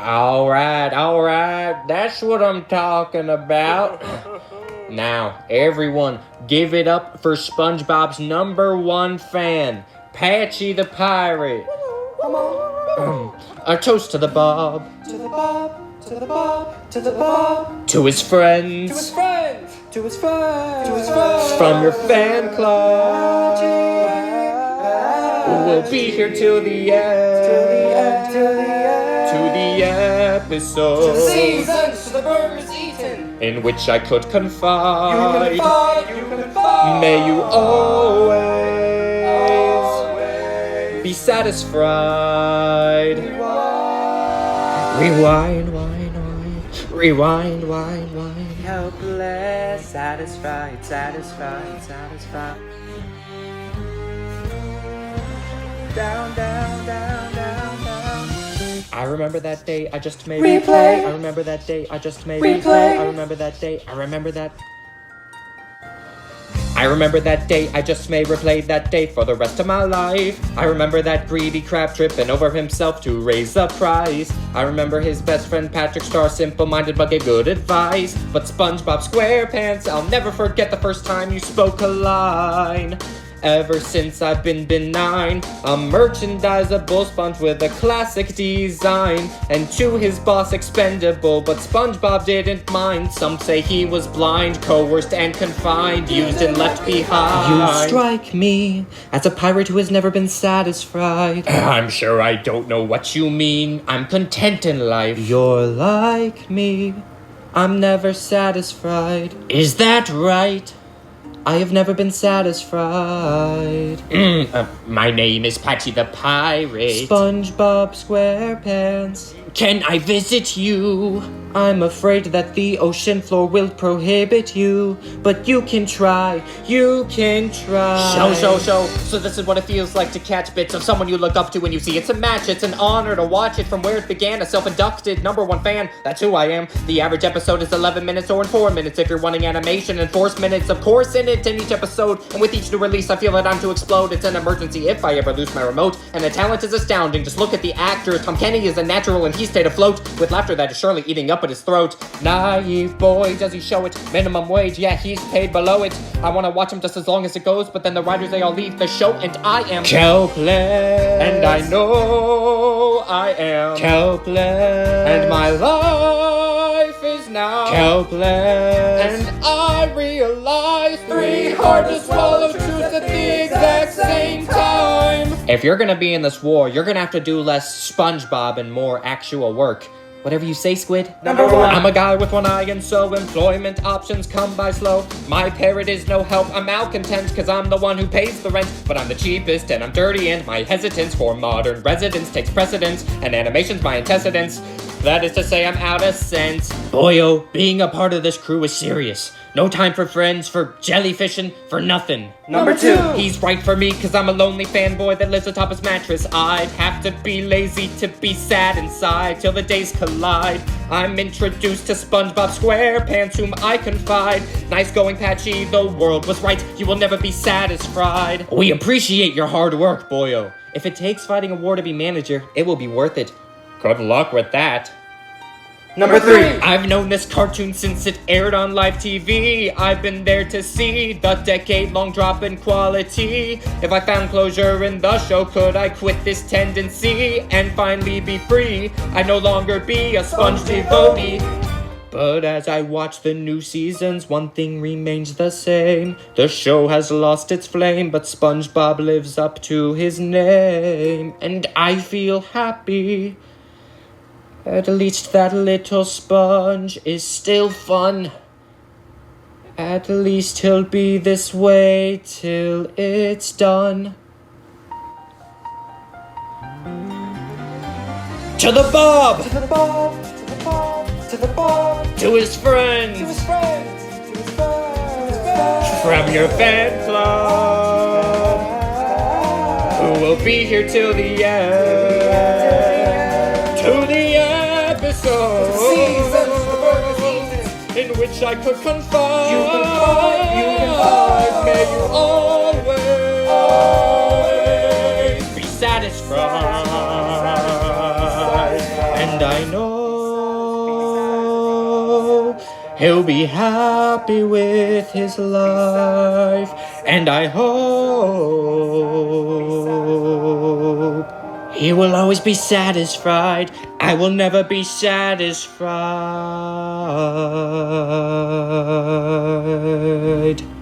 Alright, that's what I'm talking about. Now, everyone, give it up for SpongeBob's #1 fan, Patchy the Pirate. Come on. A toast to the Bob. To the Bob, to the Bob, to the Bob. To his friends. To his friends. To his friends. To his friends. From your fan club. We'll be here till the end. Till the end. Till the end. To the episode. To the seasons. To the burgers eaten. In which I could confide. You can confide. May you always be satisfied. Rewind, rewind. Helpless, satisfied. Down. I remember that day I just made Replay. I remember that day I just made Replay. I remember that day I remember that day I just may replay that day for the rest of my life. I remember that greedy crab tripping over himself to raise the price. I remember his best friend Patrick Star, simple-minded but gave good advice. But SpongeBob SquarePants, I'll never forget the first time you spoke a line. Ever since I've been benign, a merchandisable sponge with a classic design. And to his boss expendable, but SpongeBob didn't mind. Some say he was blind, coerced and confined, used and left behind. You strike me as a pirate who has never been satisfied. I'm sure I don't know what you mean. I'm content in life. You're like me, I'm never satisfied. Is that right? I have never been satisfied. My name is Patchy the Pirate. SpongeBob SquarePants, Can I visit you? I'm afraid that the ocean floor will prohibit you, but you can try. Show. So this is what it feels like to catch bits of someone you look up to when you see it's a match. It's an honor to watch it from where it began. A self-inducted #1 fan, that's who I am. The average episode is 11 minutes or in 4 minutes if you're wanting animation, and 4 minutes, of course, in each episode. And with each new release, I feel that I'm to explode. It's an emergency if I ever lose my remote. And the talent is astounding. Just look at the actor. Tom Kenny is a natural and he stayed afloat with laughter that is surely eating up at his throat. Naive boy, does he show it? Minimum wage, yeah, he's paid below it. I want to watch him just as long as it goes, but then the writers, they all leave the show, and I am helpless. And I know I am helpless. And my life is now helpless. And I realize 3 hard to swallow truths at the exact same time. If you're gonna be in this war, you're gonna have to do less SpongeBob and more actual work. Whatever you say, Squid. #1. I'm a guy with one eye, and so employment options come by slow. My parrot is no help, I'm malcontent, cause I'm the one who pays the rent. But I'm the cheapest, and I'm dirty, and my hesitance for modern residents takes precedence, and animation's my antecedents. That is to say, I'm out of sense. Boyo, being a part of this crew is serious. No time for friends, for jellyfishing, for nothing. #2. He's right for me, cause I'm a lonely fanboy that lives atop his mattress. I'd have to be lazy to be sad inside till the days collide. I'm introduced to SpongeBob SquarePants, whom I confide. Nice going, Patchy, the world was right. You will never be satisfied. We appreciate your hard work, boyo. If it takes fighting a war to be manager, it will be worth it. Good luck with that. #3. I've known this cartoon since it aired on live TV. I've been there to see the decade-long drop in quality. If I found closure in the show, could I quit this tendency and finally be free? I'd no longer be a sponge devotee. But as I watch the new seasons, one thing remains the same. The show has lost its flame, but SpongeBob lives up to his name. And I feel happy. At least that little sponge is still fun. At least he'll be this way till it's done. To the Bob! To the Bob, to the Bob, to the Bob. To his friends! To his friends, to his friends. From your fan club! Who will be here till the end? To the episode! Seasons, the burgers eaten. In which I could confide. You can find. May you always be satisfied. And I know he'll be happy with his life. And I hope he will always be satisfied. I will never be satisfied.